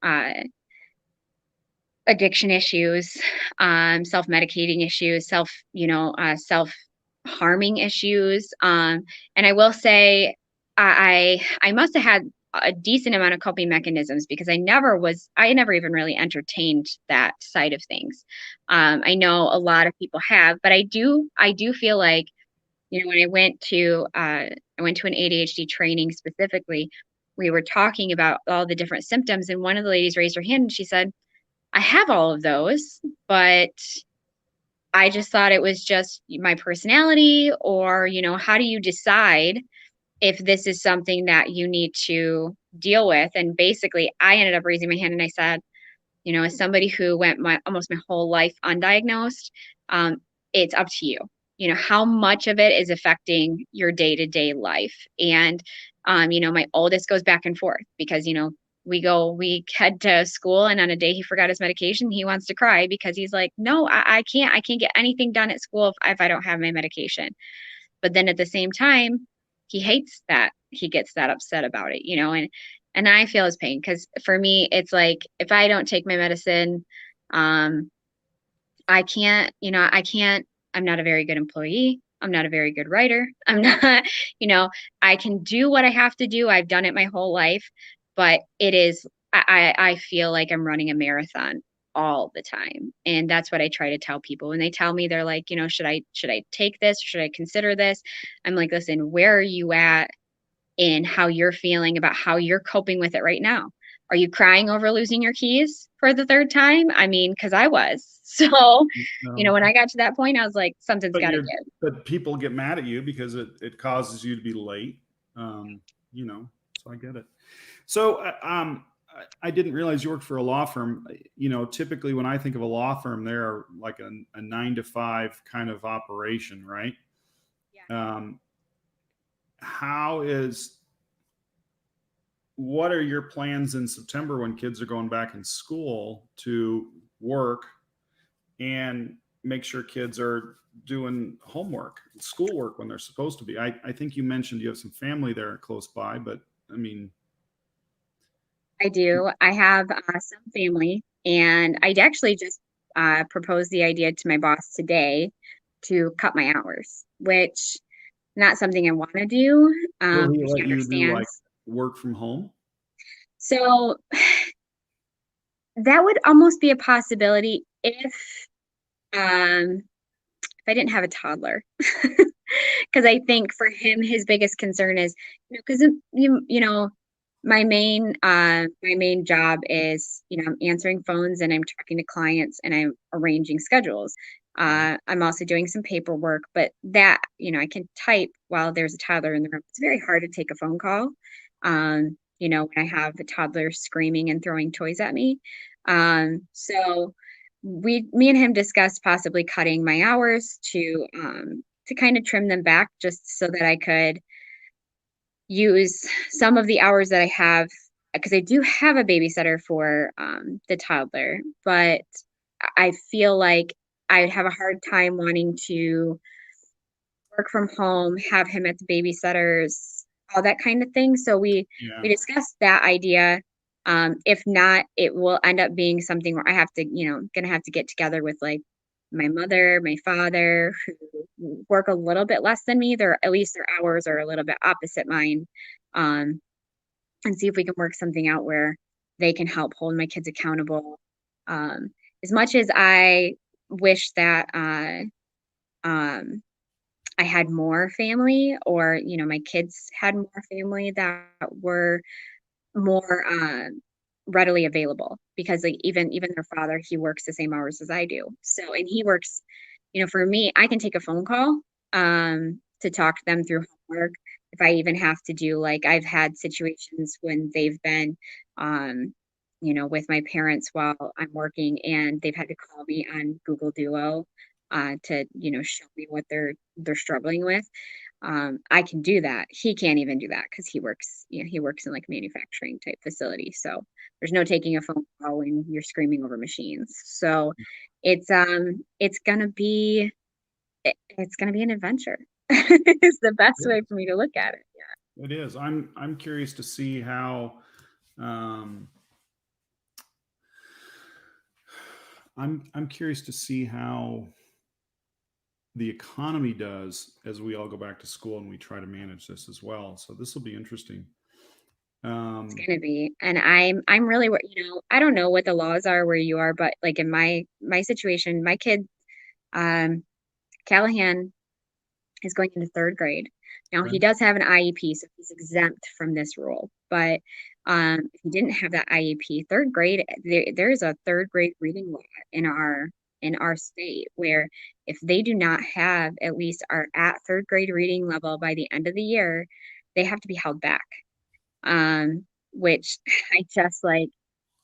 addiction issues, self-medicating issues, self-harming issues. And I will say I must have had a decent amount of coping mechanisms because I never even really entertained that side of things. I know a lot of people have, but I do feel like, when I went to an ADHD training specifically, we were talking about all the different symptoms and one of the ladies raised her hand and she said, I have all of those, but I just thought it was just my personality or, how do you decide if this is something that you need to deal with? And basically I ended up raising my hand and I said, as somebody who went almost my whole life undiagnosed, it's up to you. How much of it is affecting your day-to-day life. And, my oldest goes back and forth because, we head to school and on a day he forgot his medication, he wants to cry because he's like, no, I can't get anything done at school if I don't have my medication. But then at the same time, he hates that he gets that upset about it, and I feel his pain because for me, it's like if I don't take my medicine, I can't, I'm not a very good employee. I'm not a very good writer. I'm not, I can do what I have to do. I've done it my whole life, but I feel like I'm running a marathon all the time. And that's what I try to tell people when they tell me, they're like, should I take this? Should I consider this? I'm like, listen, where are you at in how you're feeling about how you're coping with it right now? Are you crying over losing your keys for the third time? I mean, because I was. So, when I got to that point, I was like, something's got to give. But people get mad at you because it causes you to be late. You know, so I get it. So, I didn't realize you worked for a law firm. You know, typically when I think of a law firm, they're like a 9 to 5 kind of operation, right? Yeah. How is, what are your plans in September when kids are going back in school to work and make sure kids are doing homework, schoolwork when they're supposed to be? I think you mentioned you have some family there close by, but I mean, I do. I have some family, and I actually just proposed the idea to my boss today to cut my hours, which not something I want to do. will he He let you do like understands. work from home? So that would almost be a possibility um, if I didn't have a toddler. Because I think for him, his biggest concern is, because you know, my main job is, I'm answering phones and I'm talking to clients and I'm arranging schedules. I'm also doing some paperwork, but that, I can type while there's a toddler in the room. It's very hard to take a phone call. When I have a toddler screaming and throwing toys at me. So me and him discussed possibly cutting my hours to kind of trim them back just so that I could use some of the hours that I have, because I do have a babysitter for the toddler, but I feel like I'd have a hard time wanting to work from home, have him at the babysitter's, all that kind of thing. So we Yeah. discussed that idea. If not, it will end up being something where I have to, gonna have to get together with like my mother, my father, who work a little bit less than me. At least their hours are a little bit opposite mine. Um, and see if we can work something out where they can help hold my kids accountable. Um, as much as I wish that um, I had more family, or my kids had more family that were more readily available, because like even their father, he works the same hours as I do. So, and he works, for me, I can take a phone call to talk them through homework. If I even have to do, like, I've had situations when they've been with my parents while I'm working, and they've had to call me on Google Duo to show me what they're struggling with. I can do that. He can't even do that because he works in like a manufacturing type facility. So there's no taking a phone call when you're screaming over machines. So it's gonna be it's gonna be an adventure. It's the best way for me to look at it. It is. I'm curious to see how um, I'm curious to see how the economy does as we all go back to school and we try to manage this as well. So this will be interesting. It's Um, gonna be, and I'm really, I don't know what the laws are where you are, but like in my situation, my kid, um, Callahan, is going into third grade. Now he right. does have an IEP, so he's exempt from this rule. But if he didn't have that IEP, third grade, there's a third grade reading law in our state where if they do not have at least are at third grade reading level by the end of the year, they have to be held back. Which I just like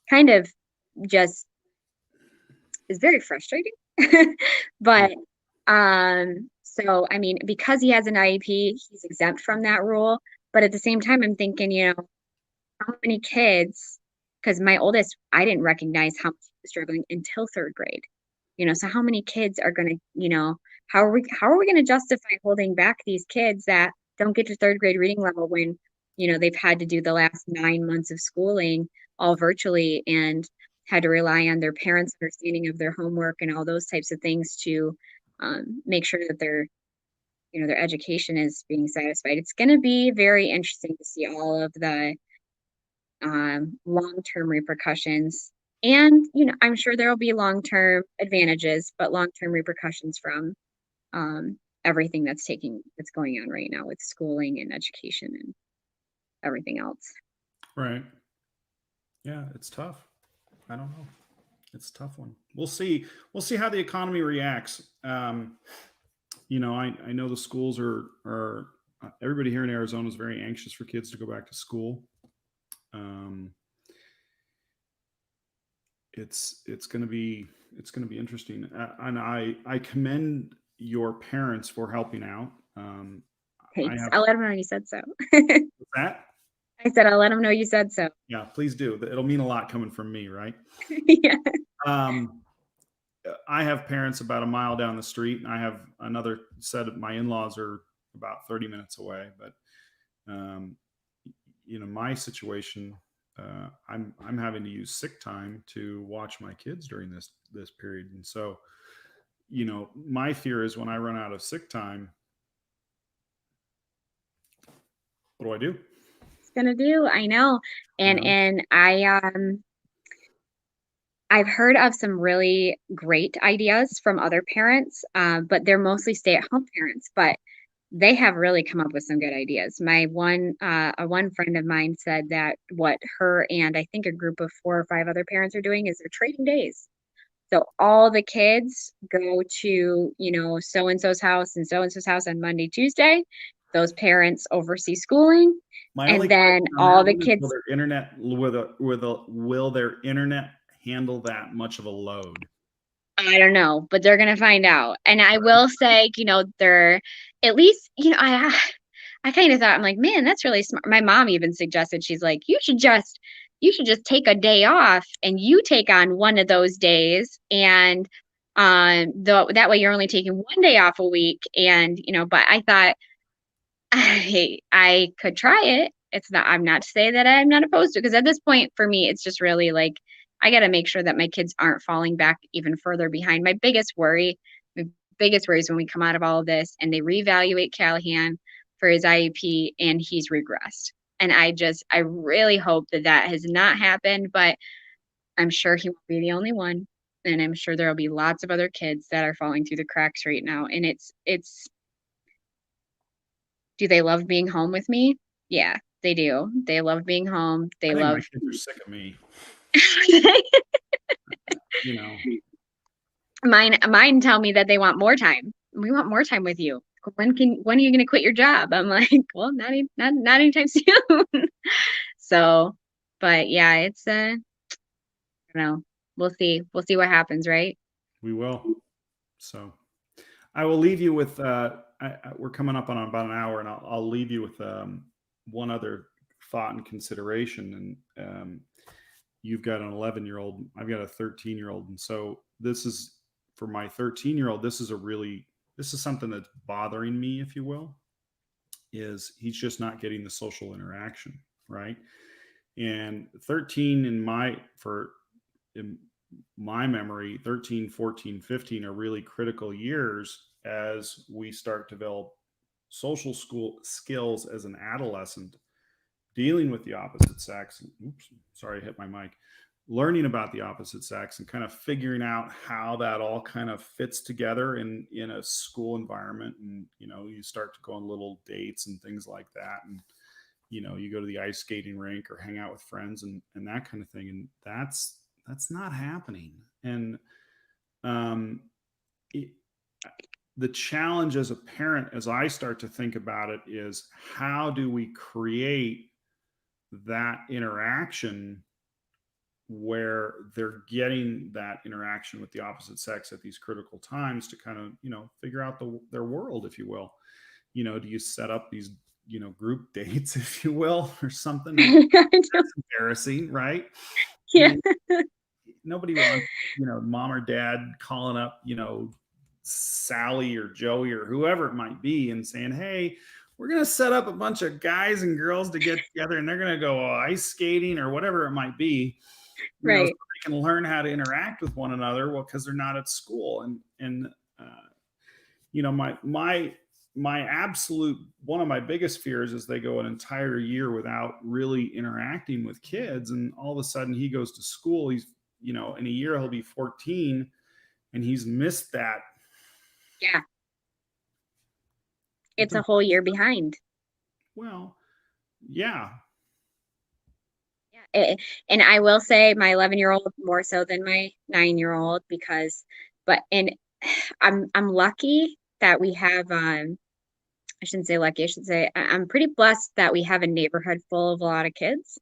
kind of just is very frustrating. Yeah. But so I mean, because he has an IEP, he's exempt from that rule. But at the same time, I'm thinking, how many kids, because my oldest, I didn't recognize how much he was struggling until third grade. So how many kids are gonna, how are we gonna justify holding back these kids that don't get to third grade reading level when, they've had to do the last 9 months of schooling all virtually and had to rely on their parents' understanding of their homework and all those types of things to make sure that their education is being satisfied. It's going to be very interesting to see all of the long-term repercussions. And, I'm sure there will be long-term advantages, but long-term repercussions from everything that's going on right now with schooling and education and everything else. Right. Yeah, it's tough. I don't know. It's a tough one. We'll see. We'll see how the economy reacts. I know the schools are everybody here in Arizona is very anxious for kids to go back to school. It's going to be interesting, and I commend your parents for helping out. Thanks. I'll let them know you said so. What's that? I said I'll let them know you said so. Yeah, please do. It'll mean a lot coming from me, right? Yeah. I have parents about a mile down the street, and I have another set of my in-laws are about 30 minutes away. But my situation, I'm having to use sick time to watch my kids during this period, and so my fear is when I run out of sick time, what do I do? It's gonna do. I know, and I've heard of some really great ideas from other parents, but they're mostly stay-at-home parents. But they have really come up with some good ideas. My one friend of mine said that what her and I think a group of 4 or 5 other parents are doing is they're trading days. So all the kids go to, so and so's house and so-and-so's house on Monday, Tuesday. Those parents oversee schooling. And then all the kids. Will their internet handle that much of a load? I don't know, but they're going to find out. And I will say, they're at least, I kind of thought, I'm like, man, that's really smart. My mom even suggested, she's like, you should just take a day off and you take on one of those days. And that way you're only taking one day off a week. And, but I thought I could try it. I'm not to say that I'm not opposed to it, because at this point for me, it's just really like, I got to make sure that my kids aren't falling back even further behind. My biggest worry is when we come out of all of this and they reevaluate Callahan for his IEP and he's regressed. And I really hope that has not happened, but I'm sure he won't be the only one. And I'm sure there'll be lots of other kids that are falling through the cracks right now. And it's, do they love being home with me? Yeah, they do. They love being home. My kids are sick of me. Mine tell me that they want more time. We want more time with you. When are you going to quit your job? I'm like, well, not anytime soon. So, but yeah, it's I don't know. We'll see what happens, right? We will. So I will leave you with we're coming up on about an hour, and I'll leave you with one other thought and consideration. And you've got an 11-year-old, I've got a 13-year-old, and so this is for my 13-year-old. This is something that's bothering me, if you will. Is he's just not getting the social interaction, right? And 13 in my memory, 13, 14, 15 are really critical years as we start to develop social school skills as an adolescent, dealing with the opposite sex. Oops, sorry, I hit my mic. Learning about the opposite sex and kind of figuring out how that all kind of fits together in a school environment. And, you start to go on little dates and things like that. And, you go to the ice skating rink or hang out with friends and that kind of thing. And that's not happening. And the challenge as a parent, as I start to think about it, is how do we create that interaction where they're getting that interaction with the opposite sex at these critical times to kind of, figure out their world, if you will. Do you set up these, group dates, if you will, or something? That's embarrassing, right? Yeah. Nobody wants, mom or dad calling up, Sally or Joey or whoever it might be and saying, hey, we're going to set up a bunch of guys and girls to get together and they're going to go ice skating or whatever it might be. Right. So they can learn how to interact with one another. Well, because they're not at school. And my absolute, one of my biggest fears is they go an entire year without really interacting with kids. And all of a sudden he goes to school. He's, in a year he'll be 14 and he's missed that. Yeah. It's a whole year behind. Well, yeah. And I will say my 11-year-old more so than my 9-year-old I'm lucky that we have I shouldn't say lucky. I should say I'm pretty blessed that we have a neighborhood full of a lot of kids.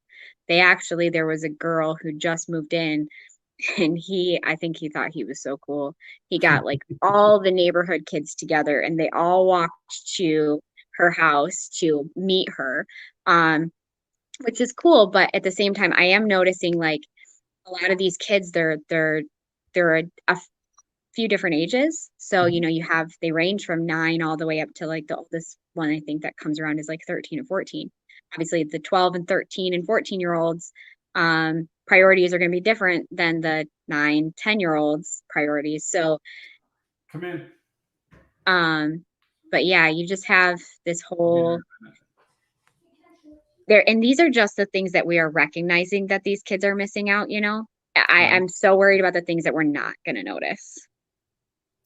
There was a girl who just moved in, and I think he thought he was so cool. He got like all the neighborhood kids together, and they all walked to her house to meet her, which is cool. But at the same time, I am noticing like a lot of these kids, they're a few different ages. So, you know, they range from 9 all the way up to like the oldest one I think that comes around is like 13 and 14. Obviously, the 12 and 13 and 14-year-olds priorities are going to be different than the 9, 10-year-olds priorities. So, Come in. but yeah, you just have this whole there, and these are just the things that we are recognizing that these kids are missing out, you know. I'm so worried about the things that we're not going to notice.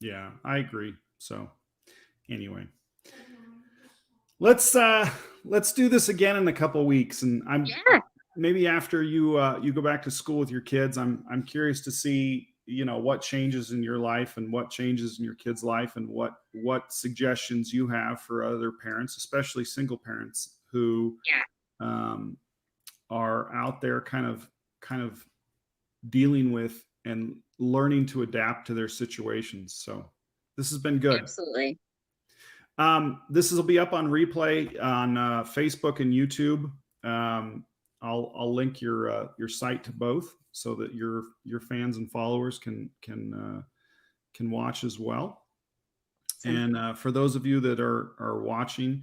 Yeah, I agree. So anyway, let's do this again in a couple of weeks, and maybe after you go back to school with your kids, I'm curious to see, you know, what changes in your life and what changes in your kids' life, and what suggestions you have for other parents, especially single parents who are out there kind of dealing with and learning to adapt to their situations. So this has been good. Absolutely. This will be up on replay on Facebook and YouTube. I'll link your site to both so that your fans and followers can watch as well. And for those of you that are watching,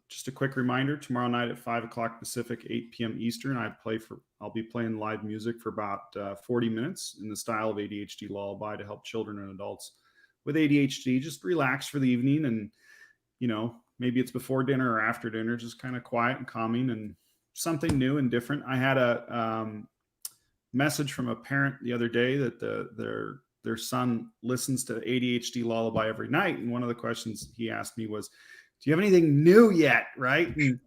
just a quick reminder: tomorrow night at 5 o'clock Pacific, 8 p.m. Eastern, I'll be playing live music for about 40 minutes in the style of ADHD Lullaby to help children and adults with ADHD just relax for the evening. And, you know, maybe it's before dinner or after dinner, just kind of quiet and calming and something new and different. I had a message from a parent the other day that their son listens to ADHD Lullaby every night. And one of the questions he asked me was, do you have anything new yet? Right. And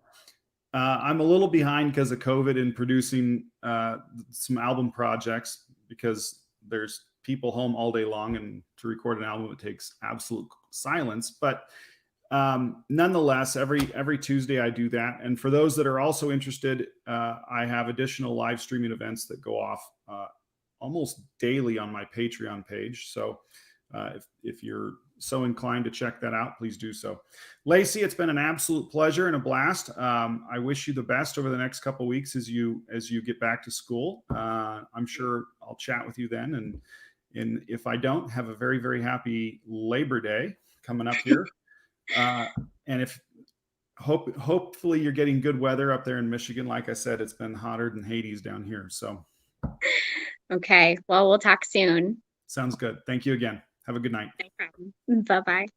I'm a little behind because of COVID in producing some album projects, because there's people home all day long, and to record an album, it takes absolute silence. But nonetheless, every Tuesday I do that. And for those that are also interested, I have additional live streaming events that go off almost daily on my Patreon page. So if you're so inclined to check that out, please do so. Lacy, it's been an absolute pleasure and a blast. I wish you the best over the next couple of weeks as you get back to school. I'm sure I'll chat with you then. And if I don't, have a very, very happy Labor Day coming up here. And hopefully you're getting good weather up there in Michigan. Like I said, it's been hotter than Hades down here. So. Okay. Well, we'll talk soon. Sounds good. Thank you again. Have a good night. No problem. Bye-bye.